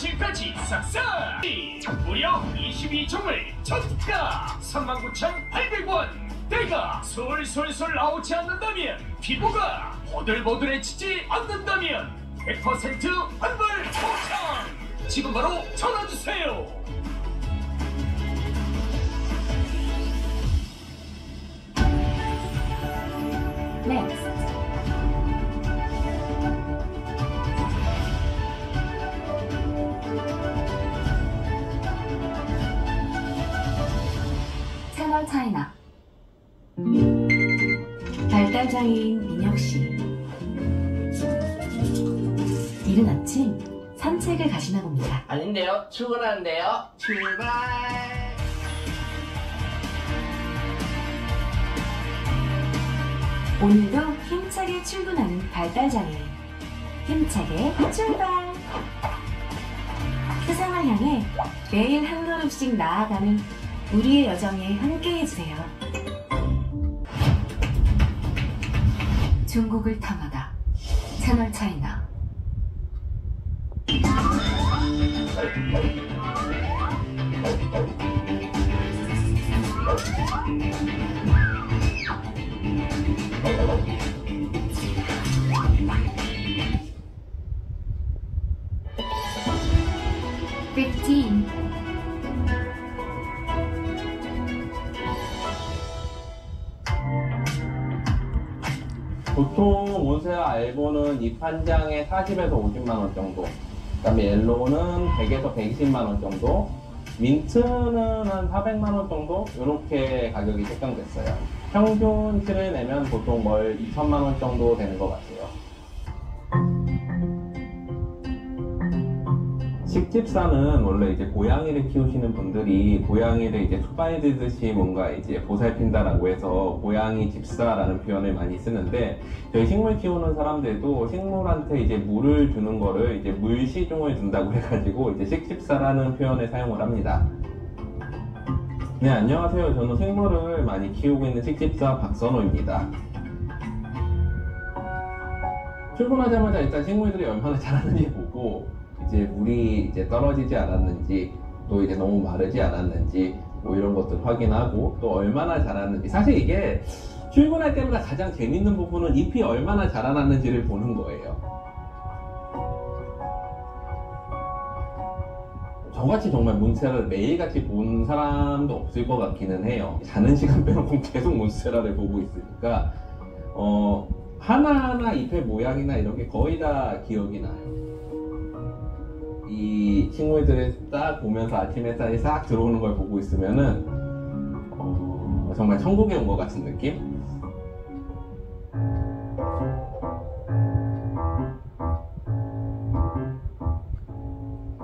며칠까지 싹싹 무려 22종을 전가 39,800원. 때가 솔솔솔 나오지 않는다면, 피부가 보들보들해지지 않는다면 100% 환불 보장. 지금 바로 전화주세요. Next. 채널 차이나. 발달장애인 민혁씨. 이른 아침 산책을 가시나 봅니다. 아닌데요? 출근하는데요? 출발! 오늘도 힘차게 출근하는 발달장애인. 힘차게 출발! 세상을 향해 매일 한 걸음씩 나아가는 우리의 여정에 함께해주세요. 중국을 탐하다. 채널 차이나. 보통 몬스테라 알보는 잎 한 장에 40에서 50만원 정도, 그 다음에 옐로우는 100에서 120만원 정도, 민트는 한 400만원 정도, 이렇게 가격이 책정됐어요. 평균치를 내면 보통 월 2천만원 정도 되는 것 같아요. 식집사는 원래 이제 고양이를 키우시는 분들이 고양이를 이제 투바이드듯이 뭔가 이제 보살핀다라고 해서 고양이 집사라는 표현을 많이 쓰는데, 저희 식물 키우는 사람들도 식물한테 이제 물을 주는 거를 이제 물시종을 준다고 해가지고 이제 식집사라는 표현을 사용을 합니다. 네, 안녕하세요. 저는 식물을 많이 키우고 있는 식집사 박선호입니다. 출근하자마자 일단 식물들이 얼마나 자라는지 보고, 이제 물이 이제 떨어지지 않았는지, 또 이제 너무 마르지 않았는지, 뭐 이런 것들 확인하고, 또 얼마나 자랐는지. 사실 이게 출근할 때마다 가장 재밌는 부분은 잎이 얼마나 자라났는지를 보는 거예요. 저같이 정말 몬스테라를 매일같이 본 사람도 없을 것 같기는 해요. 자는 시간 빼놓고 계속 몬스테라를 보고 있으니까 하나하나 잎의 모양이나 이런 게 거의 다 기억이 나요. 이 식물들을 딱 보면서 아침 햇살이 싹 들어오는 걸 보고 있으면은 정말 천국에 온 것 같은 느낌?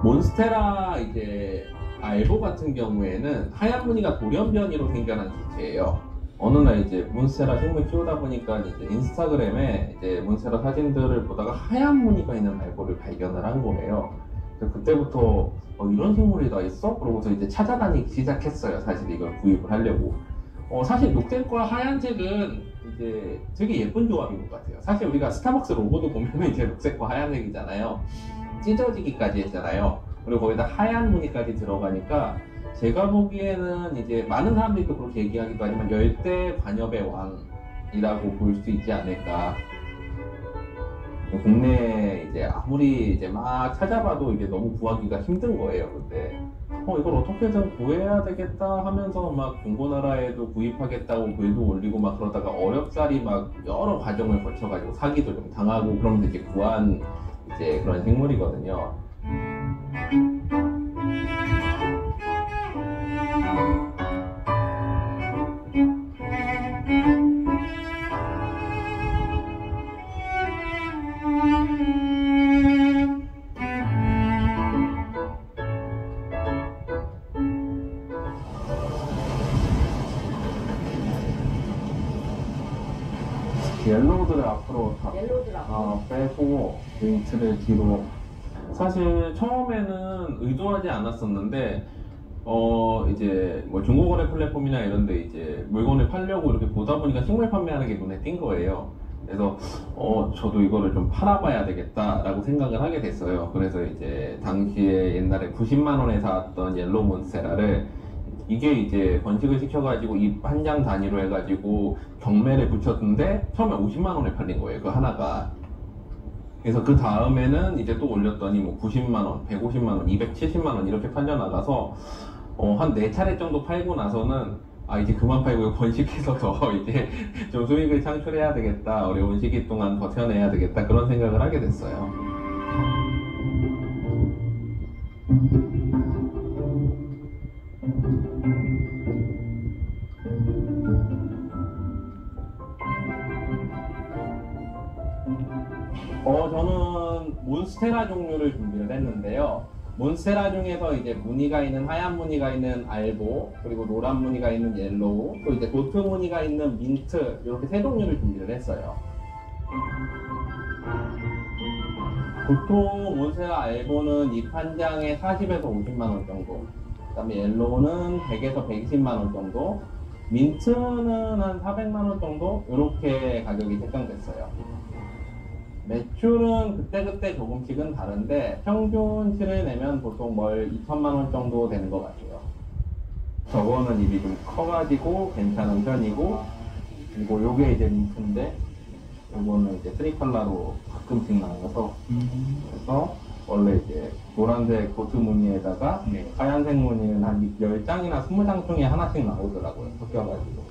몬스테라 이제 알보 같은 경우에는 하얀 무늬가 돌연변이로 생겨난 개체예요. 어느 날 이제 몬스테라 식물 키우다 보니까 이제 인스타그램에 이제 몬스테라 사진들을 보다가 하얀 무늬가 있는 알보를 발견을 한 거예요. 그때부터 이런 식물이 다 있어? 그러고서 이제 찾아다니기 시작했어요. 사실 이걸 구입을 하려고. 사실 녹색과 하얀색은 이제 되게 예쁜 조합인 것 같아요. 사실 우리가 스타벅스 로고도 보면 이제 녹색과 하얀색이잖아요. 찢어지기까지 했잖아요. 그리고 거기다 하얀 무늬까지 들어가니까 제가 보기에는 이제 많은 사람들이 또 그렇게 얘기하기도 하지만 열대 관엽의 왕이라고 볼 수 있지 않을까. 국내에 이제 아무리 이제 막 찾아봐도 이게 너무 구하기가 힘든 거예요. 근데 이걸 어떻게든 구해야 되겠다 하면서 막 중고나라에도 구입하겠다고 글도 올리고 막 그러다가 어렵사리 막 여러 과정을 거쳐가지고 사기도 좀 당하고 그러면서 이제 구한 이제 그런 생물이거든요. 옐로우들을 앞으로 빼고 윈트를 뒤로. 사실 처음에는 의도하지 않았었는데 이제 뭐 중고거래 플랫폼이나 이런데 이제 물건을 팔려고 이렇게 보다 보니까 식물 판매하는 게 눈에 띈 거예요. 그래서 저도 이거를 좀 팔아봐야 되겠다라고 생각을 하게 됐어요. 그래서 이제 당시에 옛날에 90만 원에 사왔던 옐로우 몬스테라를 이게 이제 번식을 시켜가지고 잎 한 장 단위로 해가지고 경매를 붙였는데 처음에 50만 원에 팔린 거예요. 그 하나가. 그래서 그 다음에는 이제 또 올렸더니 뭐 90만 원, 150만 원, 270만 원 이렇게 팔려나가서 한 4차례 정도 팔고 나서는 이제 그만 팔고 번식해서 더 이제 좀 수익을 창출해야 되겠다. 어려운 시기 동안 버텨내야 되겠다. 그런 생각을 하게 됐어요. 저는 몬스테라 종류를 준비를 했는데요. 몬스테라 중에서 이제 무늬가 있는 하얀 무늬가 있는 알보, 그리고 노란 무늬가 있는 옐로우, 또 이제 도트 무늬가 있는 민트, 이렇게 세 종류를 준비를 했어요. 보통 몬스테라 알보는 잎 한 장에 40에서 50만 원 정도, 그 다음에 옐로우는 100에서 120만 원 정도, 민트는 한 400만 원 정도, 이렇게 가격이 책정됐어요. 매출은 그때그때 조금씩은 다른데 평균치를 내면 보통 월 2천만 원 정도 되는 것 같아요. 저거는 잎이 좀 커가지고 괜찮은 편이고, 그리고 요게 이제 민트인데 요거는 이제 트리컬라로 가끔씩 나와서 그래서 원래 이제 노란색 도트 무늬에다가 하얀색 무늬는 한 10장이나 20장 중에 하나씩 나오더라고요. 섞여가지고.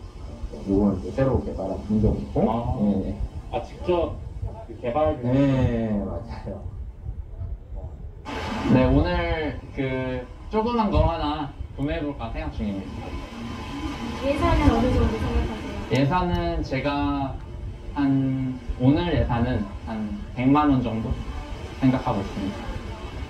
요거는 이제 새로 개발한品종이고. 직접 개발. 네, 맞아요. 네, 오늘 그 조그만 거 하나 구매해볼까 생각 중입니다. 예산은 어느 정도 생각하세요? 예산은 제가 오늘 예산은 한 100만 원 정도 생각하고 있습니다.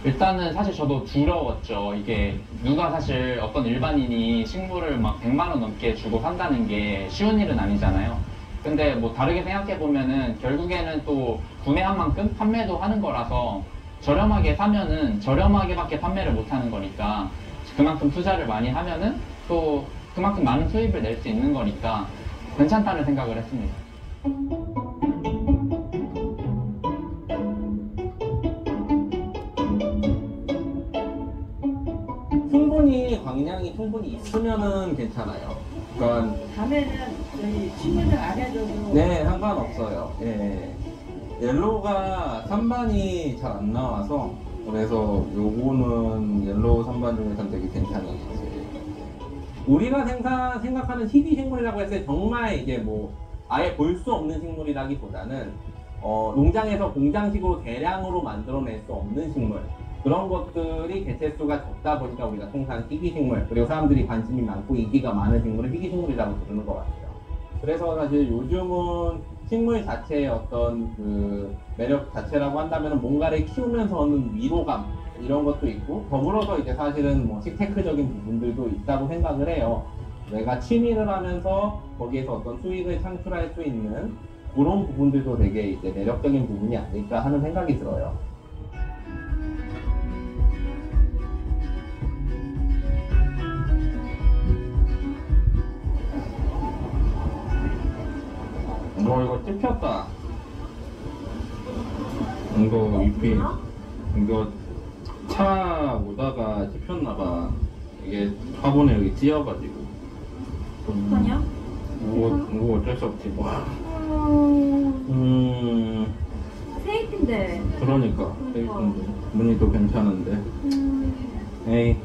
일단은 사실 저도 두려웠죠. 이게 누가 사실 어떤 일반인이 식물을 막 100만 원 넘게 주고 산다는 게 쉬운 일은 아니잖아요. 근데 뭐 다르게 생각해 보면은 결국에는 또 구매한 만큼 판매도 하는 거라서 저렴하게 사면은 저렴하게밖에 판매를 못 하는 거니까 그만큼 투자를 많이 하면은 또 그만큼 많은 수입을 낼 수 있는 거니까 괜찮다는 생각을 했습니다. 충분히 광량이 충분히 있으면은 괜찮아요. 그러니까 밤에는 저희 친구들 안 해줘도 네, 상관없어요. 예. 옐로우가 산반이 잘 안 나와서 그래서 요거는 옐로우 산반 중에서는 되게 괜찮은 것이에요. 우리가 생각하는 희귀 식물이라고 했을 때 정말 이제 뭐 아예 볼 수 없는 식물이라기보다는 농장에서 공장식으로 대량으로 만들어낼 수 없는 식물, 그런 것들이 개체수가 적다 보니까 우리가 통상 희귀식물, 그리고 사람들이 관심이 많고 인기가 많은 식물을 희귀식물이라고 부르는 것 같아요. 그래서 사실 요즘은 식물 자체의 어떤 그 매력 자체라고 한다면 뭔가를 키우면서 얻는 위로감, 이런 것도 있고, 더불어서 이제 사실은 뭐 식테크적인 부분들도 있다고 생각을 해요. 내가 취미를 하면서 거기에서 어떤 수익을 창출할 수 있는 그런 부분들도 되게 이제 매력적인 부분이 아닐까 하는 생각이 들어요. 이거 찝혔다. 이거 잎이 이거 차 오다가 찝혔나봐. 이게 화분에 여기 찧어가지고. 아니요? 이거 어쩔 수 없지 뭐. 세입인데. 그러니까 무늬도 괜찮은데. 에이.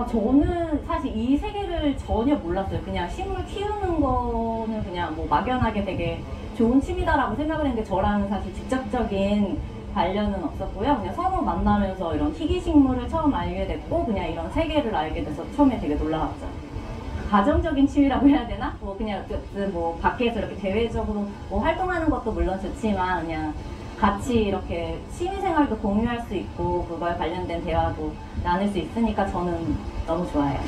저는 사실 이 세계를 전혀 몰랐어요. 그냥 식물 키우는 거는 그냥 뭐 막연하게 되게 좋은 취미다라고 생각을 했는데 저랑 사실 직접적인 관련은 없었고요. 그냥 서로 만나면서 이런 희귀 식물을 처음 알게 됐고 그냥 이런 세계를 알게 돼서 처음에 되게 놀라웠죠. 가정적인 취미라고 해야 되나? 뭐 그냥 뭐 밖에서 이렇게 대외적으로 뭐 활동하는 것도 물론 좋지만 그냥 같이 이렇게 취미생활도 공유할 수 있고 그거에 관련된 대화도 나눌 수 있으니까 저는 너무 좋아요.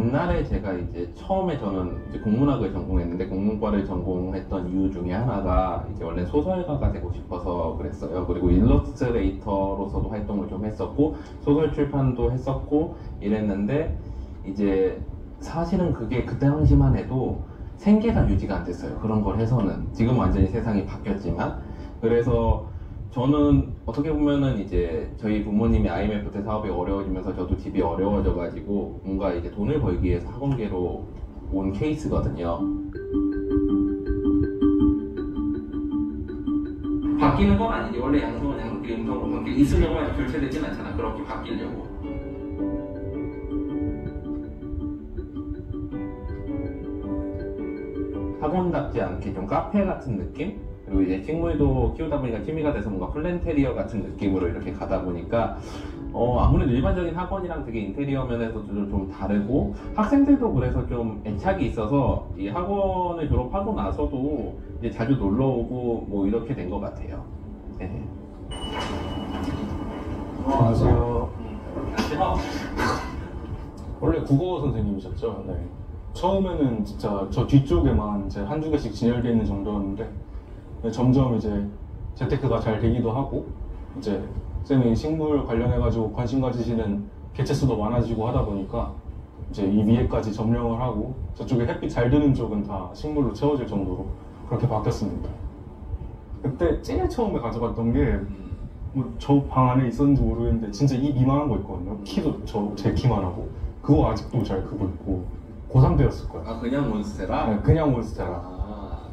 옛날에 제가 이제 처음에 저는 이제 국문학을 전공했는데 국문과를 전공했던 이유 중에 하나가 이제 원래 소설가가 되고 싶어서 그랬어요. 그리고 일러스트레이터로서도 활동을 좀 했었고 소설 출판도 했었고 이랬는데 이제 사실은 그게 그때 당시만 해도 생계가 유지가 안 됐어요. 그런 걸 해서는. 지금 완전히 세상이 바뀌었지만. 그래서 저는 어떻게 보면은 이제 저희 부모님이 IMF 때 사업이 어려워지면서 저도 집이 어려워져가지고 뭔가 이제 돈을 벌기 위해서 학원계로 온 케이스거든요. 바뀌는 건 아니지. 원래 양성은 양성끼리 음성으로 바뀌 있으려고 해도 교체되진 않잖아. 그렇게 바뀌려고. 학원답지 않게 좀 카페 같은 느낌? 그리고 이제 식물도 키우다 보니까 취미가 돼서 뭔가 플랜테리어 같은 느낌으로 이렇게 가다 보니까 아무래도 일반적인 학원이랑 되게 인테리어 면에서도 좀 다르고 학생들도 그래서 좀 애착이 있어서 이 학원을 졸업하고 나서도 이제 자주 놀러 오고 뭐 이렇게 된 것 같아요. 네. 안녕하세요. 원래 국어 선생님이셨죠? 네. 처음에는 진짜 저 뒤쪽에만 이제 한두 개씩 진열되어 있는 정도였는데 점점 이제 재테크가 잘 되기도 하고 이제 쌤이 식물 관련해가지고 관심 가지시는 개체수도 많아지고 하다 보니까 이제 이 위에까지 점령을 하고 저쪽에 햇빛 잘 드는 쪽은 다 식물로 채워질 정도로 그렇게 바뀌었습니다. 그때 제일 처음에 가져갔던 게 뭐 저 방 안에 있었는지 모르겠는데 진짜 이 이만한 거 있거든요. 키도 제 키만 하고 그거 아직도 잘 크고 있고 고3 때였을 거예요. 아 그냥 몬스테라? 네, 그냥 몬스테라.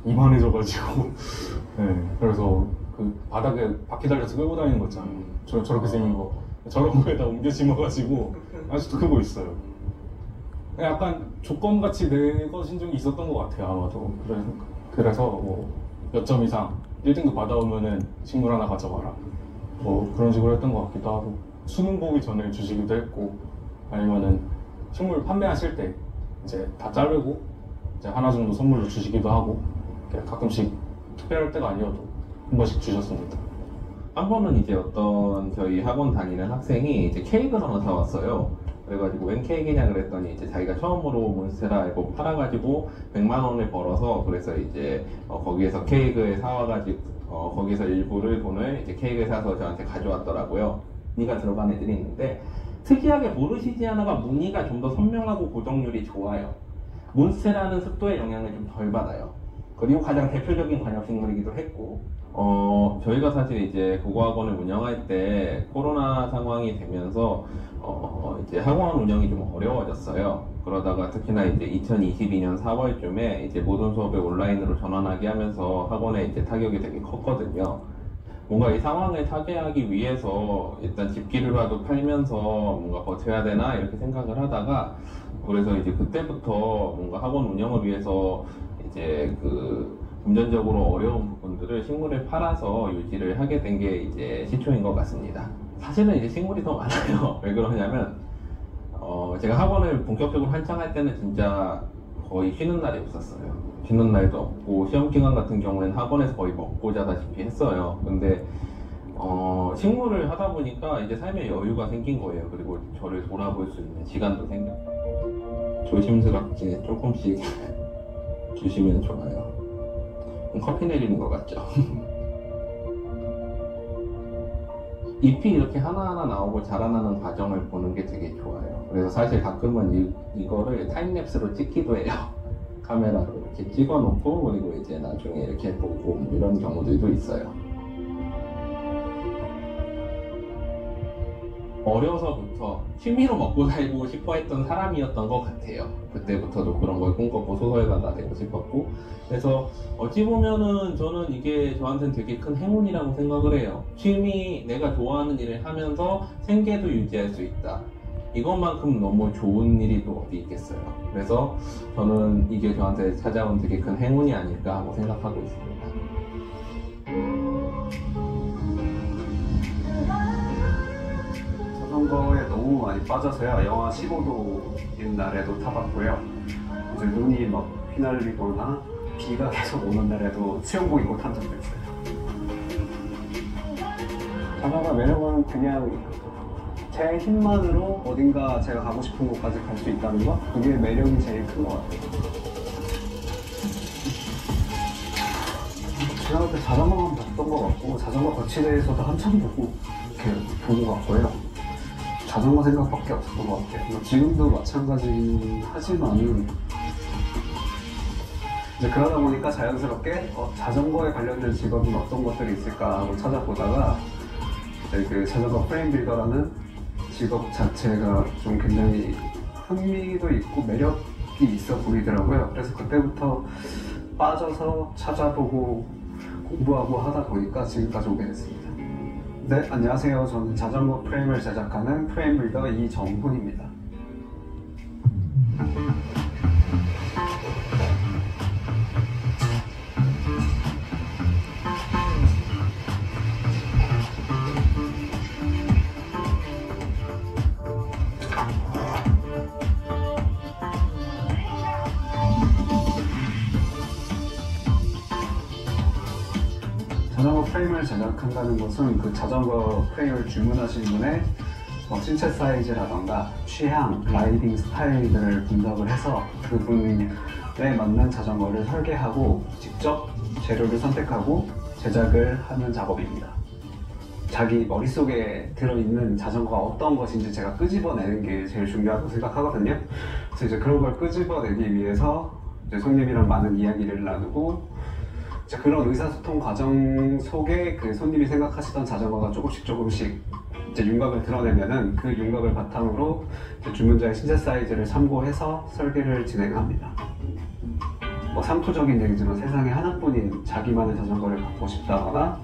이만해져가지고 네, 그래서 그 바닥에 바퀴 달려서 끌고 다니는 거 있잖아요. 저렇게 생긴 거 저런 거에다 옮겨 심어가지고 아직도 크고 있어요. 약간 조건같이 내 것인 적이 있었던 것 같아요 아마도. 그래서 뭐 몇 점 이상 1등급 받아오면은 식물 하나 가져가라 뭐 그런 식으로 했던 것 같기도 하고 수능 보기 전에 주시기도 했고 아니면은 식물 판매하실 때 이제 다 자르고 이제 하나 정도 선물로 주시기도 하고 가끔씩 특별할 때가 아니어도 한 번씩 주셨습니다. 한 번은 이제 어떤 저희 학원 다니는 학생이 이제 케이크를 하나 사왔어요. 그래가지고 웬 케이크냐 그랬더니 이제 자기가 처음으로 몬스테라 이거 팔아가지고 100만 원을 벌어서 그래서 이제 거기에서 케이크를 사와가지고 거기서 일부를 돈을 이제 케이크를 사서 저한테 가져왔더라고요. 무늬가 들어간 애들이 있는데 특이하게 모르시지아나가 무늬가 좀 더 선명하고 고정률이 좋아요. 몬스테라는 습도의 영향을 좀 덜 받아요. 그리고 가장 대표적인 관엽식물이기도 했고 저희가 사실 이제 국어학원을 운영할 때 코로나 상황이 되면서 이제 학원 운영이 좀 어려워졌어요. 그러다가 특히나 이제 2022년 4월쯤에 이제 모든 수업을 온라인으로 전환하게 하면서 학원에 이제 타격이 되게 컸거든요. 뭔가 이 상황을 타개하기 위해서 일단 집기류라도 팔면서 뭔가 버텨야 되나 이렇게 생각을 하다가 그래서 이제 그때부터 뭔가 학원 운영을 위해서 이제 그 금전적으로 어려운 부분들을 식물을 팔아서 유지를 하게 된 게 이제 시초인 것 같습니다. 사실은 이제 식물이 더 많아요. 왜 그러냐면 제가 학원을 본격적으로 한창 할 때는 진짜 거의 쉬는 날이 없었어요. 쉬는 날도 없고 시험 기간 같은 경우에는 학원에서 거의 먹고 자다시피 했어요. 근데 식물을 하다 보니까 이제 삶에 여유가 생긴 거예요. 그리고 저를 돌아볼 수 있는 시간도 생겼고 조심스럽게 조금씩 주시면 좋아요. 커피 내리는 것 같죠? 잎이 이렇게 하나하나 나오고 자라나는 과정을 보는 게 되게 좋아요. 그래서 사실 가끔은 이거를 타임랩스로 찍기도 해요. 카메라로 이렇게 찍어놓고 그리고 이제 나중에 이렇게 보고 이런 경우들도 있어요. 어려서부터 취미로 먹고 살고 싶어 했던 사람이었던 것 같아요. 그때부터도 그런 걸 꿈꿨고 소설가가 되고 싶었고 그래서 어찌 보면은 저는 이게 저한테는 되게 큰 행운이라고 생각을 해요. 취미, 내가 좋아하는 일을 하면서 생계도 유지할 수 있다. 이것만큼 너무 좋은 일이 또 어디 있겠어요. 그래서 저는 이게 저한테 찾아온 되게 큰 행운이 아닐까 하고 생각하고 있습니다. 자전거에 너무 많이 빠져서요. 영하 15도인 날에도 타봤고요. 이제 눈이 막 휘날리거나 비가 계속 오는 날에도 수영복 입고 탄 적도 있어요. 자전거 매력은 그냥 제 힘만으로 어딘가 제가 가고 싶은 곳까지 갈 수 있다는 거, 그게 매력이 제일 큰 것 같아요. 지나갈 때 자전거만 봤던 것 같고, 자전거 거치대에서도 한참 보고 이렇게 본 것 같고요. 자전거 생각밖에 없었던 것 같아요. 뭐 지금도 마찬가지긴 하지만은 이제 그러다 보니까 자연스럽게 자전거에 관련된 직업은 어떤 것들이 있을까 하고 찾아보다가 이제 그 자전거 프레임 빌더라는 직업 자체가 좀 굉장히 흥미도 있고 매력이 있어 보이더라고요. 그래서 그때부터 빠져서 찾아보고 공부하고 하다 보니까 지금까지 오게 됐습니다. 네, 안녕하세요. 저는 자전거 프레임을 제작하는 프레임 빌더 이정훈입니다. 자전거 프레임을 제작한다는 것은 그 자전거 프레임을 주문하신 분의 신체 사이즈라던가 취향, 라이딩 스타일들을 분석을 해서 그분에 맞는 자전거를 설계하고 직접 재료를 선택하고 제작을 하는 작업입니다. 자기 머릿속에 들어있는 자전거가 어떤 것인지 제가 끄집어내는 게 제일 중요하다고 생각하거든요. 그래서 이제 그런 걸 끄집어내기 위해서 이제 손님이랑 많은 이야기를 나누고 그런 의사소통 과정 속에 그 손님이 생각하시던 자전거가 조금씩 이제 윤곽을 드러내면은 그 윤곽을 바탕으로 주문자의 신체 사이즈를 참고해서 설계를 진행합니다. 뭐 상투적인 얘기지만 세상에 하나뿐인 자기만의 자전거를 갖고 싶다거나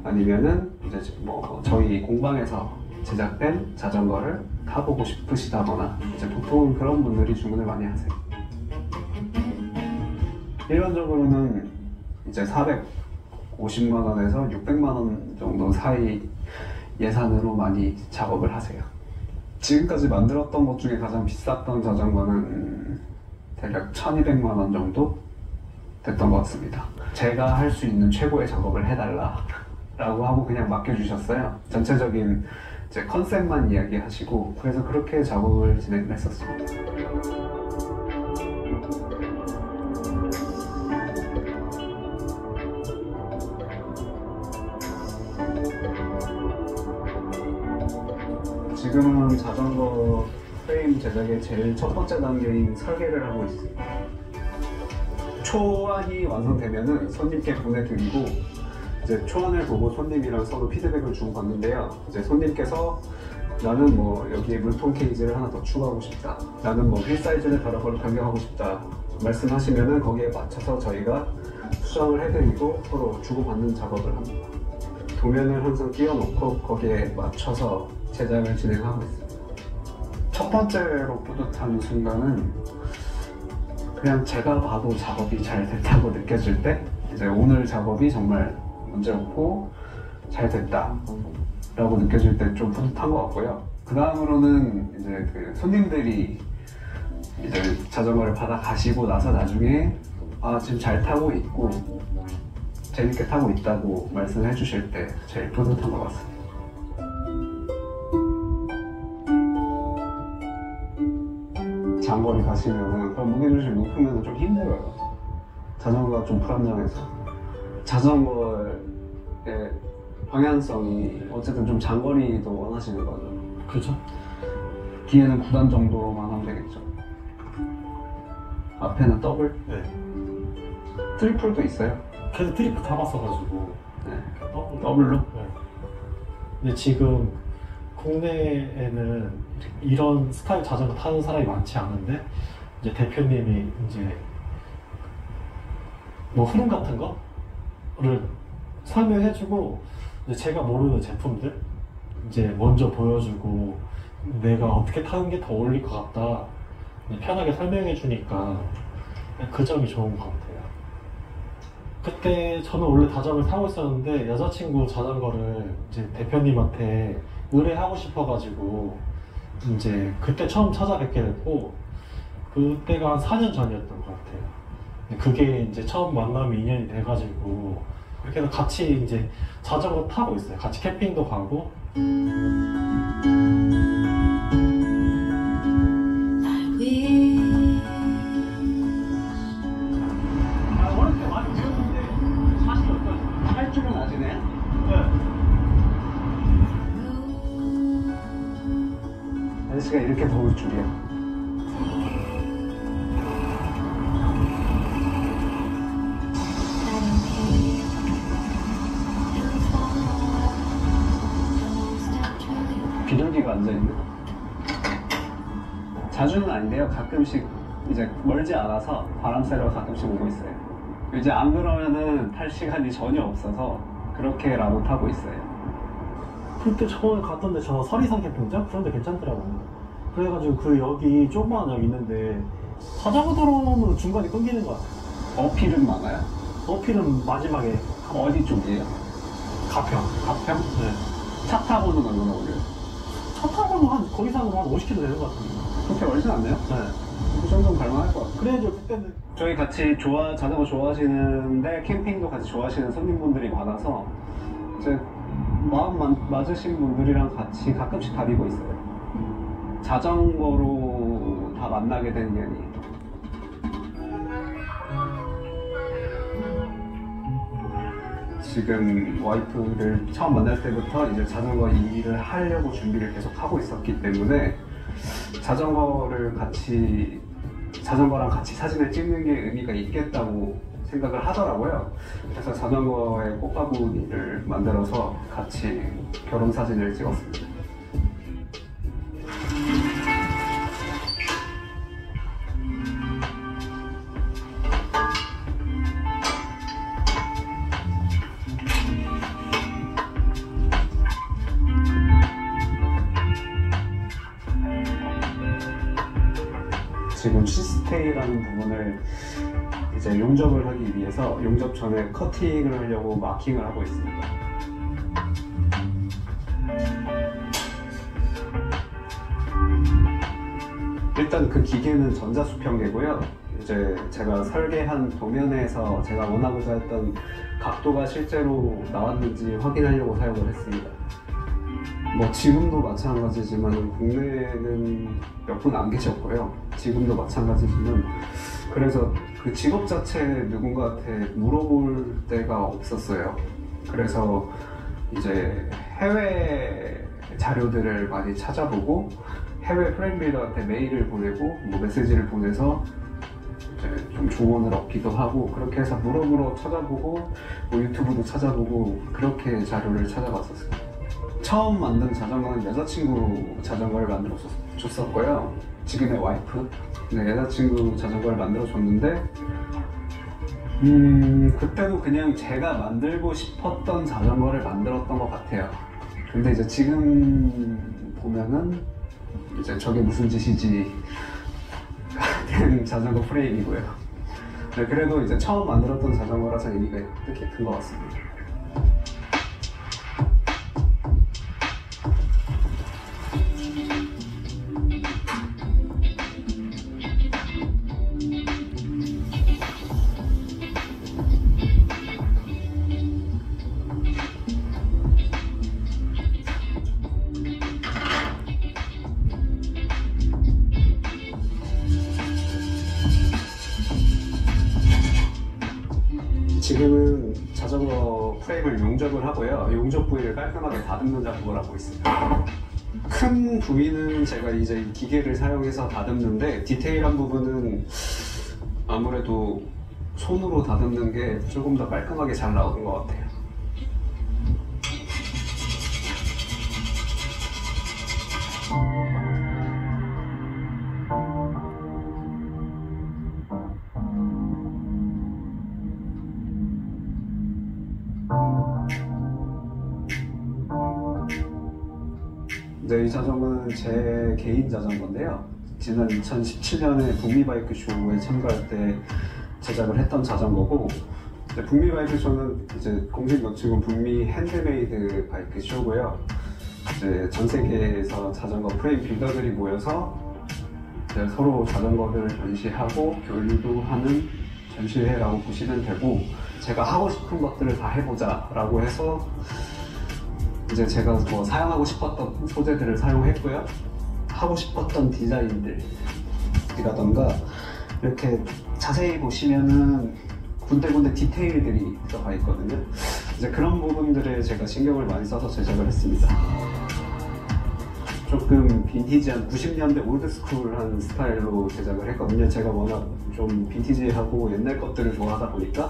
아니면은 이제 뭐 저희 공방에서 제작된 자전거를 타보고 싶으시다거나 이제 보통 그런 분들이 주문을 많이 하세요. 일반적으로는 이제 450만 원에서 600만 원 정도 사이 예산으로 많이 작업을 하세요. 지금까지 만들었던 것 중에 가장 비쌌던 자전거는 대략 1200만 원 정도 됐던 것 같습니다. 제가 할 수 있는 최고의 작업을 해달라 라고 하고 그냥 맡겨주셨어요. 전체적인 이제 컨셉만 이야기하시고 그래서 그렇게 작업을 진행을 했었습니다. 지금은 자전거 프레임 제작의 제일 첫 번째 단계인 설계를 하고 있습니다. 초안이 완성되면은 손님께 보내드리고 이제 초안을 보고 손님이랑 서로 피드백을 주고받는데요. 이제 손님께서 나는 뭐 여기에 물통 케이지를 하나 더 추가하고 싶다. 나는 뭐 휠 사이즈를 다른 걸로 변경하고 싶다. 말씀하시면은 거기에 맞춰서 저희가 수정을 해드리고 서로 주고받는 작업을 합니다. 도면을 항상 띄워놓고 거기에 맞춰서 제작을 진행하고 있습니다. 첫 번째로 뿌듯한 순간은 그냥 제가 봐도 작업이 잘 됐다고 느껴질 때 이제 오늘 작업이 정말 문제없고 잘 됐다 라고 느껴질 때 좀 뿌듯한 것 같고요. 그 다음으로는 이제 그 손님들이 이제 자전거를 받아 가시고 나서 나중에 지금 잘 타고 있고 재밌게 타고 있다고 말씀해 주실 때 제일 뿌듯한 것 같습니다. 장거리 가시면은 무게중심이 높으면 좀 힘들어요. 자전거가 좀 불안정해서 자전거의 방향성이 어쨌든 좀 장거리도 원하시는 거죠. 그렇죠. 뒤에는 9단 정도만 하면 되겠죠. 앞에는 더블? 네. 트리플도 있어요. 그래서 트리플 타봤어가지고. 네. 더블로? 네. 근데 지금 국내에는 이런 스타일 자전거 타는 사람이 많지 않은데 이제 대표님이 이제 뭐 흐름 같은 거를 설명해주고 이제 제가 모르는 제품들 이제 먼저 보여주고 내가 어떻게 타는 게 더 어울릴 것 같다 편하게 설명해주니까 그 점이 좋은 것 같아요. 그때 저는 원래 자전거를 타고 있었는데 여자친구 자전거를 이제 대표님한테 의뢰하고 싶어가지고 이제 그때 처음 찾아뵙게 됐고 그때가 한 4년 전이었던 것 같아요. 그게 이제 처음 만남이 인연이 돼가지고 그렇게 해서 같이 이제 자전거 타고 있어요. 같이 캠핑도 가고. 자주는 아닌데요. 가끔씩 이제 멀지 않아서 바람 쐬러 가끔씩 오고 있어요. 이제 안 그러면은 탈 시간이 전혀 없어서 그렇게라도 타고 있어요. 그때 처음에 갔던데 저 서리산 캠핑장? 그런데 괜찮더라고요. 그래가지고 그 여기 조그마한 역 있는데 자전거 들어오면 중간에 끊기는 것 같아요. 어필은 많아요? 어필은 마지막에 어디 쪽이에요? 가평. 가평? 네. 차 타고는 얼마나 걸려요? 차 타고는 한 거기서는 한 50km 되는 것 같은데. 그렇게 멀진 않네요? 네. 그 정도는 갈만할 것 같아요. 그래야죠 그때는. 저희 같이 자전거 좋아하시는데 캠핑도 같이 좋아하시는 손님분들이 많아서 이제 마음 맞으신 분들이랑 같이 가끔씩 다니고 있어요. 자전거로 다 만나게 된 게 아니에요. 지금 와이프를 처음 만날 때부터 이제 자전거 일을 하려고 준비를 계속 하고 있었기 때문에 자전거랑 같이 사진을 찍는 게 의미가 있겠다고 생각을 하더라고요. 그래서 자전거에 꽃바구니를 만들어서 같이 결혼 사진을 찍었습니다. 지금 시스테이라는 부분을 이제 용접을 하기 위해서 용접 전에 커팅을 하려고 마킹을 하고 있습니다. 일단 그 기계는 전자수평계고요. 이제 제가 설계한 도면에서 제가 원하고자 했던 각도가 실제로 나왔는지 확인하려고 사용을 했습니다. 뭐 지금도 마찬가지지만 국내에는 몇 분 안 계셨고요. 지금도 마찬가지지만 그래서 그 직업 자체 누군가한테 물어볼 데가 없었어요. 그래서 이제 해외 자료들을 많이 찾아보고 해외 프렌빌더한테 메일을 보내고 뭐 메시지를 보내서 이제 좀 조언을 얻기도 하고 그렇게 해서 물어보러 찾아보고 뭐 유튜브도 찾아보고 그렇게 자료를 찾아봤었어요. 처음 만든 자전거는 여자친구 자전거를 만들어 줬었고요. 지금의 와이프, 여자친구 자전거를 만들어 줬는데 그때도 그냥 제가 만들고 싶었던 자전거를 만들었던 것 같아요. 근데 이제 지금 보면은 이제 저게 무슨 짓이지 그냥 자전거 프레임이고요. 네, 그래도 이제 처음 만들었던 자전거라서 의미가 특히 큰 것 같습니다. 지금은 자전거 프레임을 용접을 하고요. 용접 부위를 깔끔하게 다듬는 작업을 하고 있습니다. 큰 부위는 제가 이제 기계를 사용해서 다듬는데 디테일한 부분은 아무래도 손으로 다듬는 게 조금 더 깔끔하게 잘 나오는 것 같아요. 네, 이 자전거는 제 개인 자전거인데요. 지난 2017년에 북미 바이크 쇼에 참가할 때 제작을 했던 자전거고, 북미 바이크 쇼는 이제 공식 명칭은 북미 핸드메이드 바이크 쇼고요. 이제 전 세계에서 자전거 프레임 빌더들이 모여서 이제 서로 자전거를 전시하고 교류도 하는 전시회라고 보시면 되고, 제가 하고 싶은 것들을 다 해보자라고 해서 이제 제가 뭐 사용하고 싶었던 소재들을 사용했고요. 하고 싶었던 디자인들이라던가 이렇게 자세히 보시면은 군데군데 디테일들이 들어가 있거든요. 이제 그런 부분들에 제가 신경을 많이 써서 제작을 했습니다. 조금 빈티지한 90년대 올드스쿨한 스타일로 제작을 했거든요. 제가 워낙 좀 빈티지하고 옛날 것들을 좋아하다 보니까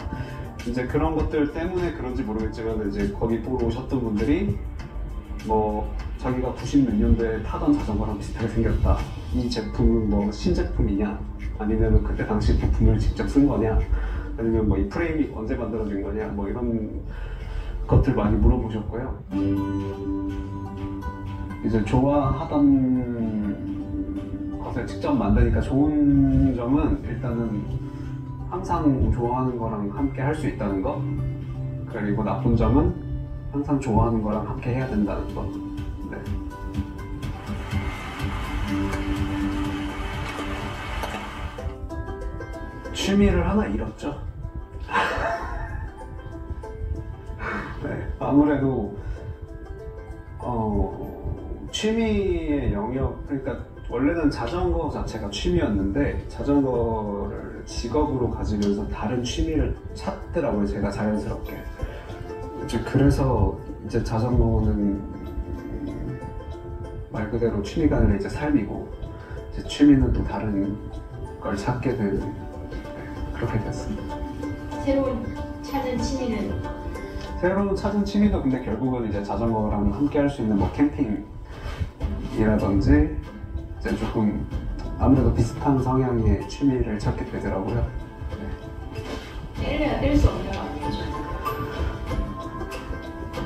이제 그런 것들 때문에 그런지 모르겠지만 이제 거기 보러 오셨던 분들이 뭐 자기가 90 몇 년도에 타던 자전거랑 비슷하게 생겼다. 이 제품은 뭐 신제품이냐? 아니면 그때 당시 부품을 직접 쓴 거냐? 아니면 뭐 이 프레임이 언제 만들어진 거냐? 뭐 이런 것들 많이 물어보셨고요. 이제 좋아하던 것을 직접 만드니까 좋은 점은 일단은 항상 좋아하는 거랑 함께 할 수 있다는 거. 그리고 나쁜 점은 항상 좋아하는 거랑 함께 해야 된다는 거. 네. 취미를 하나 잃었죠. 네, 아무래도 취미의 영역, 그러니까 원래는 자전거 자체가 취미였는데 자전거를 직업으로 가지면서 다른 취미를 찾더라고요. 제가 자연스럽게. 그래서 이제 자전거는 말 그대로 취미가 아니라 이제 삶이고, 이제 취미는 또 다른 걸 찾게 된, 그렇게 됐습니다. 새로운 찾은 취미는? 새로운 찾은 취미도 근데 결국은 이제 자전거랑 함께 할 수 있는 뭐 캠핑이라든지 이제 조금 아무래도 비슷한 성향의 취미를 찾게 되더라고요. 네. 뗄 수 없는 것 같아요.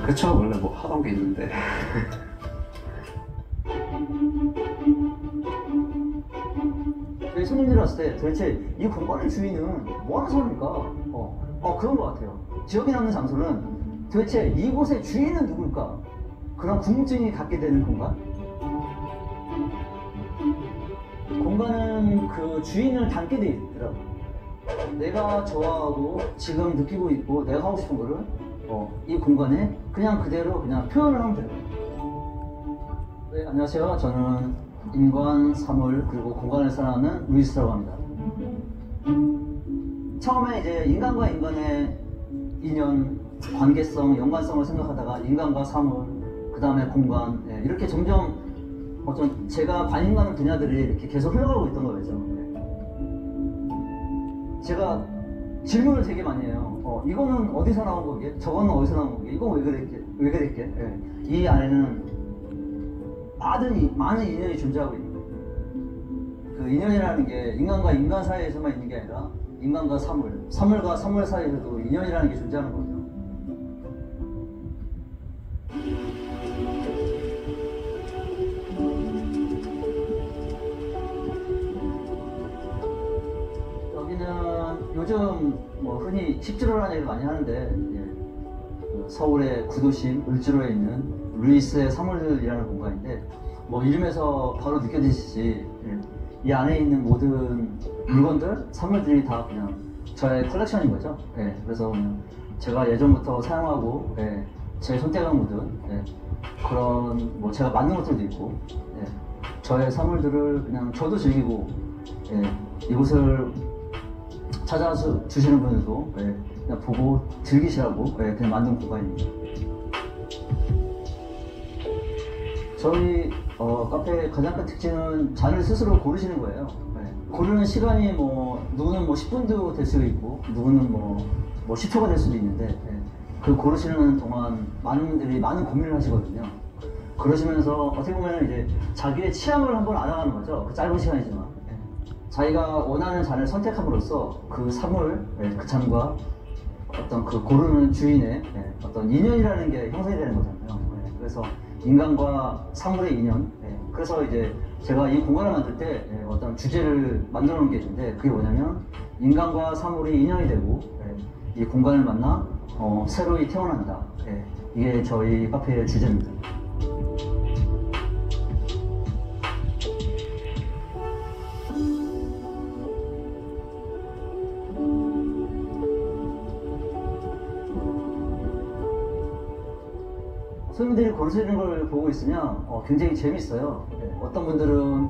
그쵸, 원래 뭐 하던 게 있는데. 저희 손님들이 왔을 때 도대체 이 공간의 주인은 뭐 하는 사람입니까? 그런 것 같아요. 기억에 남는 장소는 도대체 이곳의 주인은 누굴까? 그런 궁금증이 갖게 되는 공간? 공간은 그 주인을 닮게 돼 있더라고요. 내가 좋아하고 지금 느끼고 있고 내가 하고 싶은 거를 이 공간에 그냥 그대로 그냥 표현을 하면 돼요. 네, 안녕하세요. 저는 인간, 사물, 그리고 공간을 사랑하는 루이스라고 합니다. 처음에 이제 인간과 인간의 인연, 관계성, 연관성을 생각하다가 인간과 사물, 그 다음에 공간, 이렇게 점점 어떤 제가 관심 가는 분야들이 이렇게 계속 흘러가고 있던 거죠. 제가 질문을 되게 많이 해요. 이거는 어디서 나온 거게? 저거는 어디서 나온 거게? 이건 왜 그랬게? 이 안에는 많은 인연이 존재하고 있는 거예요. 그 인연이라는 게 인간과 인간 사이에서만 있는 게 아니라 인간과 사물, 사물과 사물 사이에서도 인연이라는 게 존재하는 거죠. 여기는 요즘 뭐 흔히 십지로라는 얘기를 많이 하는데 서울의 구도심 을지로에 있는 루이스의 사물들이라는 공간인데, 뭐 이름에서 바로 느껴지시지 이 안에 있는 모든 물건들, 사물들이 다 그냥 저의 컬렉션인 거죠. 그래서 그냥 제가 예전부터 사용하고 제 선택한 것들, 그런 뭐 제가 만든 것들도 있고, 저의 사물들을 그냥 저도 즐기고 이곳을 찾아와서 주시는 분들도 그냥 보고 즐기시라고 그냥 만든 공간입니다. 저희 카페의 가장 큰 특징은 잔을 스스로 고르시는 거예요. 고르는 시간이 뭐 누구는 뭐 10분도 될 수도 있고 누구는 뭐 10초가 될 수도 있는데 그 고르시는 동안 많은 분들이 많은 고민을 하시거든요. 그러시면서 어떻게 보면 이제 자기의 취향을 한번 알아가는 거죠. 그 짧은 시간이지만 자기가 원하는 잔을 선택함으로써 그 사물, 그 잔과 어떤 그 고르는 주인의 어떤 인연이라는 게 형성이 되는 거잖아요. 그래서 인간과 사물의 인연. 그래서 이제 제가 이 공간을 만들 때 어떤 주제를 만들어 놓은 게 있는데, 그게 뭐냐면 인간과 사물이 인연이 되고 이 공간을 만나 새로이 태어난다. 이게 저희 카페의 주제입니다. 손님들이 고르시는 걸 보고 있으면 굉장히 재밌어요. 어떤 분들은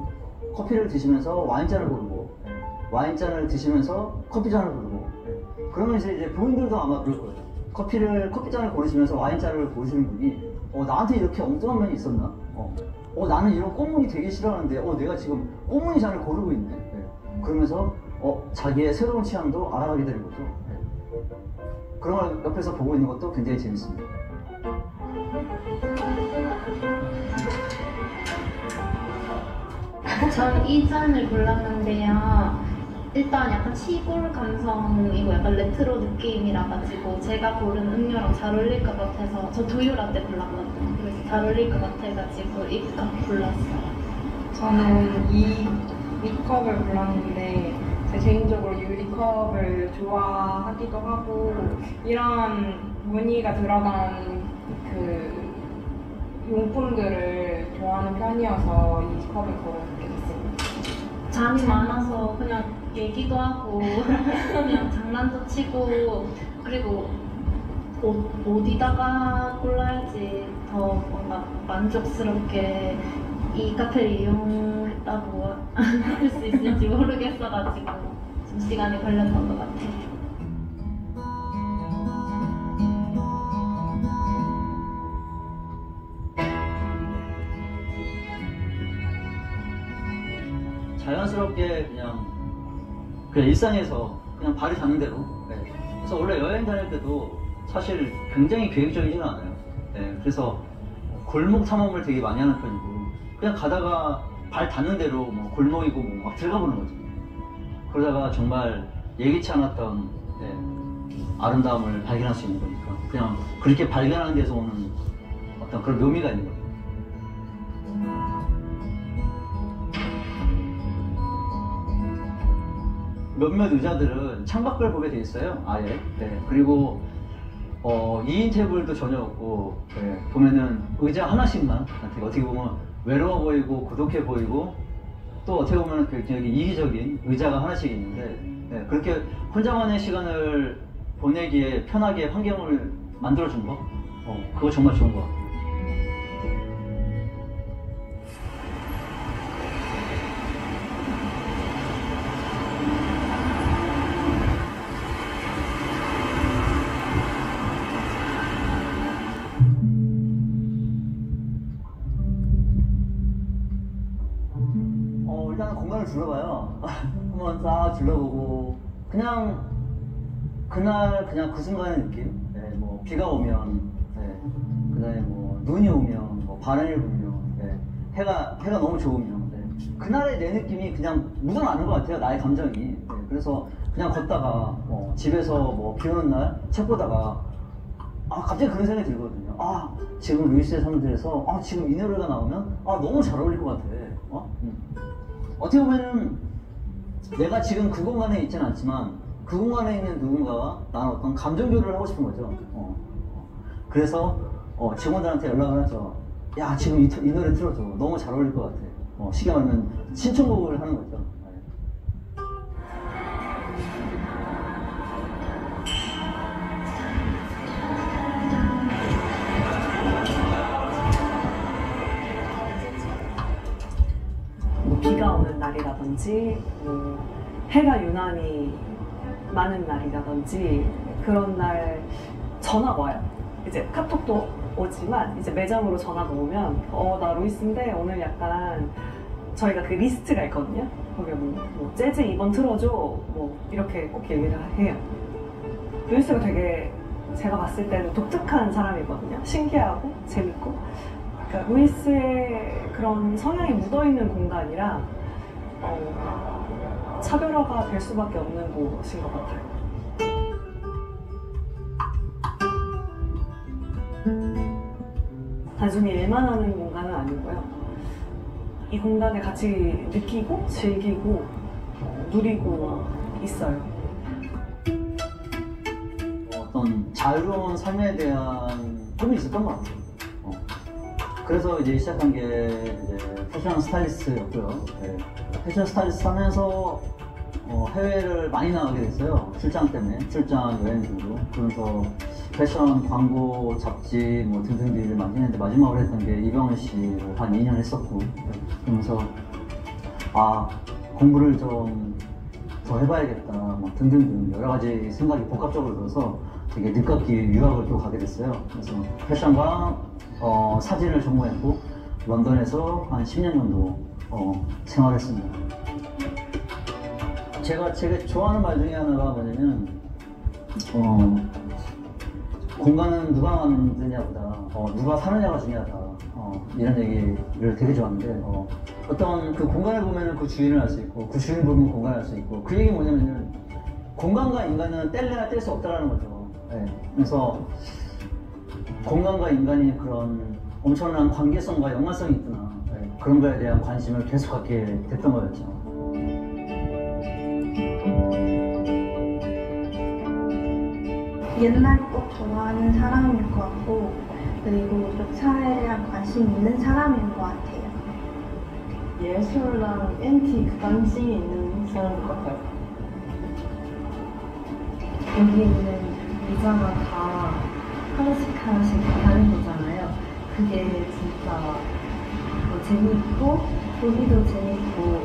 커피를 드시면서 와인잔을 고르고, 와인잔을 드시면서 커피잔을 고르고, 그러면 이제 부인들도 아마 그럴 거예요. 커피잔을 고르시면서 와인잔을 고르시는 분이 나한테 이렇게 엉뚱한 면이 있었나? 나는 이런 꽃무늬 되게 싫어하는데 내가 지금 꽃무늬 잔을 고르고 있네. 그러면서 자기의 새로운 취향도 알아가게 되는 거죠. 그런 걸 옆에서 보고 있는 것도 굉장히 재밌습니다. 전 이 잔을 골랐는데요. 일단 약간 시골 감성이고 약간 레트로 느낌이라 가지고 제가 고른 음료랑 잘 어울릴 것 같아서 저 두유 라떼 골랐거든요. 그래서 잘 어울릴 것 같아가지고 이 컵 골랐어요. 저는 이 컵을 골랐는데 제 개인적으로 유리컵을 좋아하기도 하고 이런 무늬가 들어간 그 용품들을 좋아하는 편이어서 이 컵을 고르게 됐습니다. 잠이 많아서 그냥 얘기도 하고 그냥 장난도 치고 그리고 어디다가 골라야지 더 뭔가 만족스럽게 이 카페를 이용했다고 할 수 있을지 모르겠어가지고 좀 시간이 걸렸던 것 같아요. 자연스럽게 그냥 일상에서 그냥 발이 닿는 대로. 네. 그래서 원래 여행 다닐 때도 사실 굉장히 계획적이지는 않아요. 네. 그래서 골목 탐험을 되게 많이 하는 편이고 그냥 가다가 발 닿는 대로 뭐 골목이고 뭐 막 들어가 보는 거죠. 그러다가 정말 예기치 않았던 아름다움을 발견할 수 있는 거니까 그냥 그렇게 발견하는 데서 오는 어떤 그런 묘미가 있는 거예요. 몇몇 의자들은 창밖을 보게 돼 있어요, 아예. 네. 그리고 2인 테이블도 전혀 없고, 네. 보면은 의자 하나씩만, 어떻게 보면 외로워 보이고 고독해 보이고, 또 어떻게 보면 굉장히 이기적인 의자가 하나씩 있는데, 네. 그렇게 혼자만의 시간을 보내기에 편하게 환경을 만들어준 거, 그거 정말 좋은 것 같아요. 일단은 공간을 둘러봐요. 한번 싹 둘러보고 그냥 그날 그냥 그 순간의 느낌. 네, 뭐 비가 오면, 네, 그다음에 뭐 눈이 오면, 뭐 바람이 불면, 네, 해가 너무 좋으면, 네, 그날의 내 느낌이 그냥 묻어나는 것 같아요. 나의 감정이. 네, 그래서 그냥 걷다가 집에서 뭐 비 오는 날 책 보다가 갑자기 그런 생각이 들거든요. 지금 루이스의 사람들에서 지금 이 노래가 나오면 너무 잘 어울릴 것 같아. 어떻게 보면은 내가 지금 그 공간에 있지는 않지만 그 공간에 있는 누군가와 나는 어떤 감정 교류를 하고 싶은 거죠. 그래서 직원들한테 연락을 하죠. 야, 지금 이 노래 틀어줘. 너무 잘 어울릴 것 같아. 쉽게 말하면 신청곡을 하는 거죠. 비가 오는 날이라든지 뭐 해가 유난히 많은 날이라든지 그런 날 전화가 와요. 이제 카톡도 오지만 이제 매장으로 전화가 오면 나 루이스인데 오늘 약간 저희가 그 리스트가 있거든요. 거기에 뭐 재즈 2번 틀어줘 뭐 이렇게 꼭 얘기를 해요. 루이스가 되게 제가 봤을 때는 독특한 사람이거든요. 신기하고 재밌고, 그러니까 루이스의 그런 성향이 묻어있는 공간이라 차별화가 될 수밖에 없는 곳인 것 같아요. 단순히 일만 하는 공간은 아니고요. 이 공간을 같이 느끼고 즐기고 누리고 있어요. 어떤 자유로운 삶에 대한 꿈이 있었던 것 같아요. 그래서 이제 시작한 게 이제 패션 스타일리스트였고요. 네. 패션 스타일리스트 하면서 해외를 많이 나가게 됐어요. 출장 때문에, 출장 여행 등으로. 그래서 패션 광고, 잡지 뭐 등등등 일을 많이 했는데 마지막으로 했던 게 이병헌 씨를 한 2년 했었고, 그러면서 공부를 좀 더 해봐야겠다 뭐 등등등 여러 가지 생각이 복합적으로 들어서 되게 늦깎이 유학을 또 가게 됐어요. 그래서 패션과 사진을 전공했고 런던에서 한 10년 정도 생활했습니다. 제가 좋아하는 말 중에 하나가 뭐냐면 공간은 누가 만드냐보다 누가 사느냐가 중요하다. 이런 얘기를 되게 좋아하는데 어떤 그 공간을 보면 그 주인을 알 수 있고 그 주인 보면 공간을 알 수 있고 그 얘기 뭐냐면은 공간과 인간은 뗄래야 뗄 수 없다라는 거죠. 네. 그래서 공간과 인간이 그런 엄청난 관계성과 연관성이 있구나. 네. 그런 거에 대한 관심을 계속 갖게 됐던 거였죠. 옛날 꼭 좋아하는 사람일 것 같고 그리고 좀 사회에 대한 관심 있는 사람인 것 같아요. 예술랑 앤틱 관심이 있는 사람 같아요. 여기 있는 의자가 다 하나씩 다른 거잖아요. 그게 진짜 재미있고 보기도 재미있고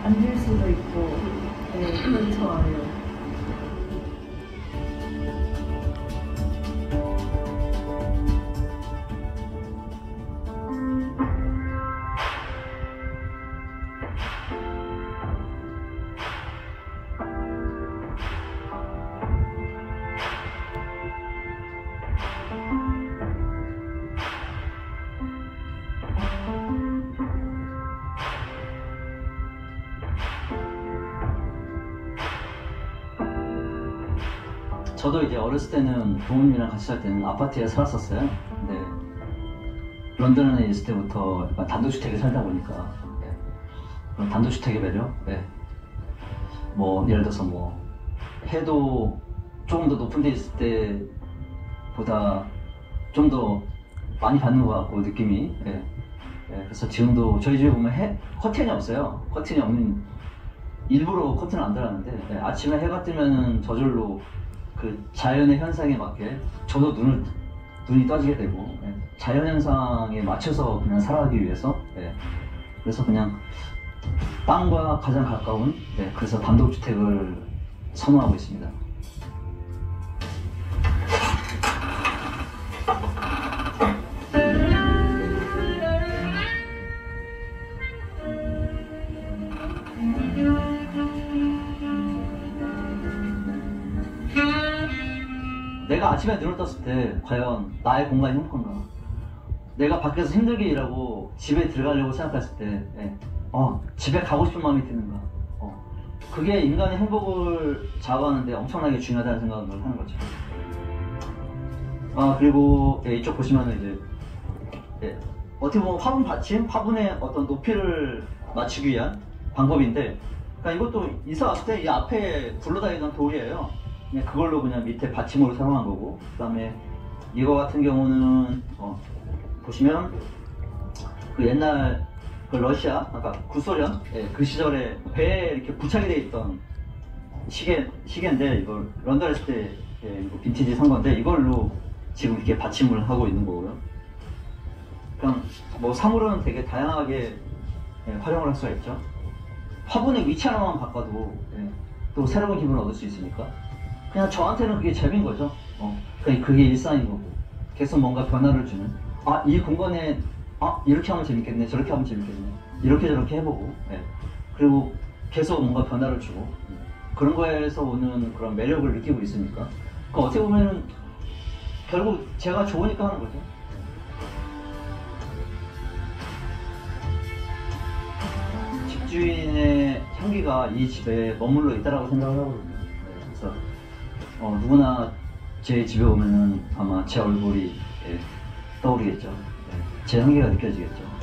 앉을 수도 있고 그걸 좋아해요. 저도 이제 어렸을 때는 부모님이랑 같이 살 때는 아파트에 살았었어요. 근데 런던에 있을 때부터 약간 단독주택에 살다 보니까 그런 단독주택의 매력? 뭐 예를 들어서 뭐 해도 조금 더 높은 데 있을 때보다 좀 더 많이 받는 것 같고 느낌이. 그래서 지금도 저희 집에 보면 커튼이 없어요. 커튼이 없는 일부러 커튼을 안 달았는데 아침에 해가 뜨면 저절로 그 자연의 현상에 맞게 저도 눈이 떠지게 되고 자연 현상에 맞춰서 그냥 살아가기 위해서 그래서 그냥 땅과 가장 가까운 그래서 단독주택을 선호하고 있습니다. 내가 아침에 눈을 떴을 때 과연 나의 공간이 행복한가? 내가 밖에서 힘들게 일하고 집에 들어가려고 생각했을 때 집에 가고 싶은 마음이 드는가? 그게 인간의 행복을 좌우하는데 엄청나게 중요하다는 생각을 하는 거죠. 그리고 이쪽 보시면은 이제 어떻게 보면 화분 받침, 화분의 어떤 높이를 맞추기 위한 방법인데, 그러니까 이것도 이사 왔을 때 이 앞에 굴러다니던 돌이에요. 그냥 그걸로 그냥 밑에 받침으로 사용한 거고, 그 다음에 이거 같은 경우는 보시면 그 옛날 그 러시아, 아까 구소련 그 시절에 배에 이렇게 부착이 돼 있던 시계인데 이걸 런던에 있을 때 이거 빈티지 산 건데 이걸로 지금 이렇게 받침을 하고 있는 거고요. 그냥 뭐 사물은 되게 다양하게 활용을 할 수가 있죠. 화분의 위치 하나만 바꿔도 또 새로운 기분을 얻을 수 있으니까 그냥 저한테는 그게 재미인 거죠. 그게 일상인 거고 계속 뭔가 변화를 주는 이 공간에 이렇게 하면 재밌겠네, 저렇게 하면 재밌겠네, 이렇게 저렇게 해보고 그리고 계속 뭔가 변화를 주고 그런 거에서 오는 그런 매력을 느끼고 있으니까 어떻게 보면 결국 제가 좋으니까 하는 거죠. 집주인의 향기가 이 집에 머물러 있다라고 생각을 하거든요. 그래서 누구나 제 집에 오면은 아마 제 얼굴이 떠오르겠죠. 제 향기가 느껴지겠죠.